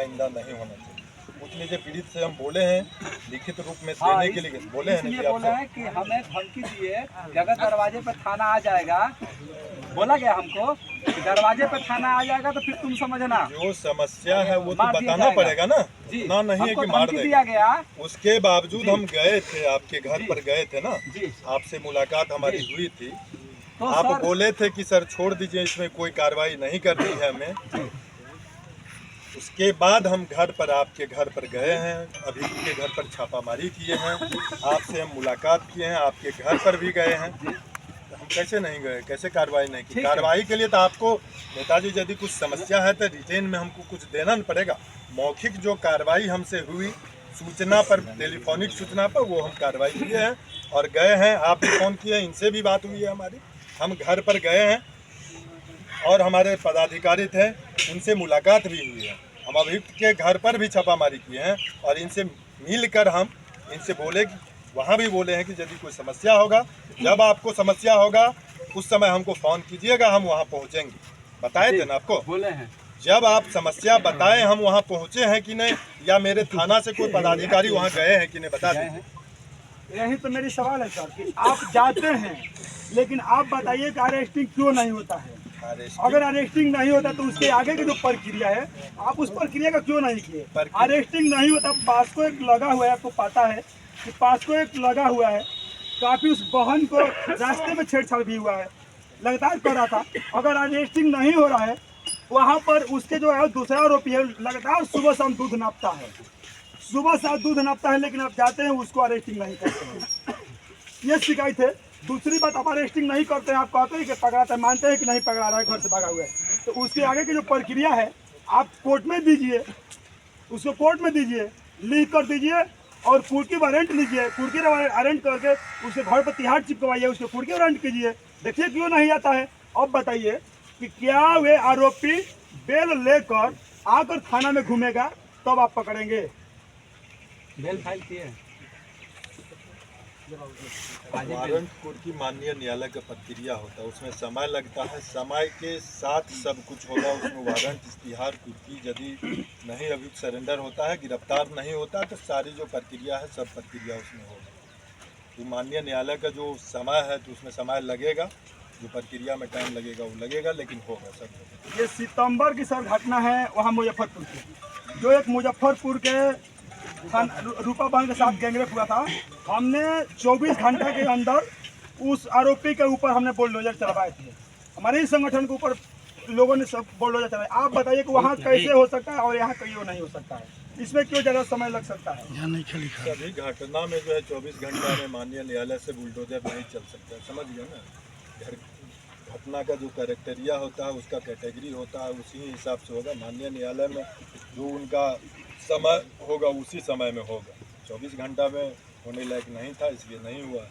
आइंदा नहीं होना चाहिए। पूछ लीजिए, पीड़ित से हम बोले हैं लिखित रूप में देने के लिए बोले हैं इसलिए बोले हैं कि हमें धमकी दिए कि अगर दरवाजे पर थाना आ जाएगा, बोला गया हमको कि दरवाजे पर थाना आ जाएगा तो फिर तुम समझना जो समस्या है वो तो बताना पड़ेगा ना, इतना नहीं है कि मार दिया गया। उसके बावजूद हम गए थे, आपके घर पर गए थे ना, आपसे मुलाकात हमारी हुई थी, तो आप बोले थे कि सर छोड़ दीजिए, इसमें कोई कार्रवाई नहीं करनी है हमें। उसके बाद हम घर पर, आपके घर पर गए हैं, अभियुक्त के घर पर छापामारी किए हैं, आपसे हम मुलाकात किए हैं, आपके घर पर भी गए हैं, तो हम कैसे नहीं गए, कैसे कार्रवाई नहीं की? कार्रवाई के लिए तो आपको नेताजी यदि कुछ समस्या है तो रिटेन में हमको कुछ देना न पड़ेगा। मौखिक जो कार्रवाई हमसे हुई सूचना पर, टेलीफोनिक सूचना पर, वो हम कार्रवाई किए हैं और गए हैं। आप भी फ़ोन किए, इनसे भी बात हुई है हमारी, हम घर पर गए हैं और हमारे पदाधिकारी थे, उनसे मुलाकात भी हुई है। हम अभियुक्त के घर पर भी छापामारी किए हैं और इनसे मिलकर हम इनसे बोले, वहाँ भी बोले हैं कि यदि कोई समस्या होगा, जब आपको समस्या होगा उस समय हमको फ़ोन कीजिएगा, हम वहाँ पहुँचेंगे। बताए थे ना आपको, बोले हैं जब आप समस्या बताएं हम वहाँ पहुँचे हैं कि नहीं, या मेरे थाना से कोई पदाधिकारी वहाँ गए हैं कि नहीं, बता दें। यही तो मेरी सवाल है सर कि आप जाते हैं, लेकिन आप बताइए कि अरेस्टिंग क्यों नहीं होता है? अगर अरेस्टिंग नहीं होता तो उसके आगे की जो प्रक्रिया है, आप उस प्रक्रिया का क्यों नहीं किए? अरेस्टिंग नहीं होता, पास्को एक लगा हुआ है, आपको पता है कि पास्को एक लगा हुआ है, काफी उस बहन को रास्ते में छेड़छाड़ भी हुआ है, लगातार कर रहा था। अगर अरेस्टिंग नहीं हो रहा है, वहाँ पर उसके जो है दूसरा आरोपी है, लगातार सुबह शाम दूध नापता है, सुबह शाम दूध नापता है, लेकिन आप जाते हैं उसको अरेस्टिंग नहीं करते हैं। ये शिकायत है। दूसरी बात, आप अरेस्टिंग नहीं करते हैं, आप कहते हैं कि पकड़ाते हैं, मानते हैं कि नहीं पकड़ा रहा है, घर से भागा हुआ है, तो उसके आगे की जो प्रक्रिया है आप कोर्ट में दीजिए, उसको कोर्ट में दीजिए, लिख कर दीजिए और कुर्की वारंट लीजिए, कुर्की वारंट करके उसके घर पर तिहाड़ चिपकवाइए, उसको कुर्की वारंट कीजिए, देखिए क्यों नहीं आता है। अब बताइए कि क्या वे आरोपी बेल लेकर आकर थाना में घूमेगा तब आप पकड़ेंगे? बेल फाइल किए वारंट कुर्की माननीय न्यायालय का प्रक्रिया होता है, उसमें समय लगता है, समय के साथ सब कुछ होगा। उसमें वारंट, इश्तिहार, कुर्की यदि नहीं अभियुक्त सरेंडर होता है, गिरफ्तार नहीं होता, तो सारी जो प्रक्रिया है सब प्रक्रिया उसमें होगी। तो माननीय न्यायालय का जो समय है तो उसमें समय लगेगा, जो प्रक्रिया में टाइम लगेगा वो लगेगा, लेकिन होगा सब होगा। ये सितंबर की सर घटना है वहाँ मुजफ्फरपुर की, जो एक मुजफ्फरपुर के रूपा बहन के साथ गैंगरेप हुआ था। हमने 24 घंटे के अंदर उस आरोपी के ऊपर हमने बुलडोजर चलवाए थे, हमारे ही संगठन के ऊपर लोगों ने सब बुलडोजर चलाए। आप बताइए कि वहाँ कैसे हो सकता है और यहाँ क्यों नहीं हो सकता है? इसमें क्यों ज़्यादा समय लग सकता है? सभी घटना में जो है 24 घंटा में माननीय न्यायालय से बुलडोजर नहीं चल सकता, समझ गए ना। घटना का जो कैरेक्टरिया होता है, उसका कैटेगरी होता है, उसी हिसाब से होगा। माननीय न्यायालय में जो उनका समय होगा उसी समय में होगा। 24 घंटा में होने लायक नहीं था, इसलिए नहीं हुआ।